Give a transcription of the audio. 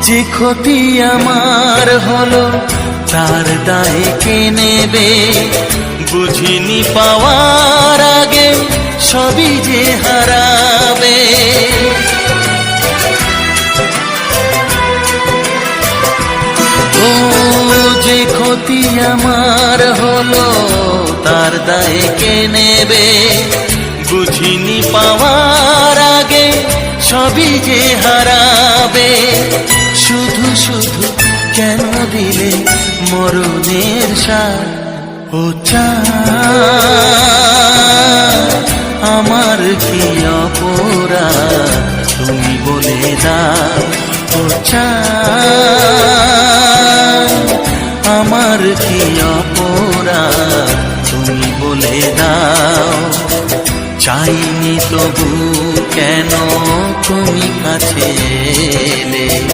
যে ক্ষতি আমার হলো তার দায় কে নেবে? বুঝিনি পাওয়ার আগে সবই যে হারাবে। ও যে ক্ষতি আমার হলো তার দায় কে নেবে? বুঝিনি পাওয়ার আগে সবই যে হারাবে। শুধু শুধু কেন দিলে মরণের সাথ? ও চাঁদ আমার কি অপরাধ তুমি বলে দাও। ও চাঁদ আমার কি অপরাধ তুমি বলে দাও। চাইনি তবু কেন তুমি কাছে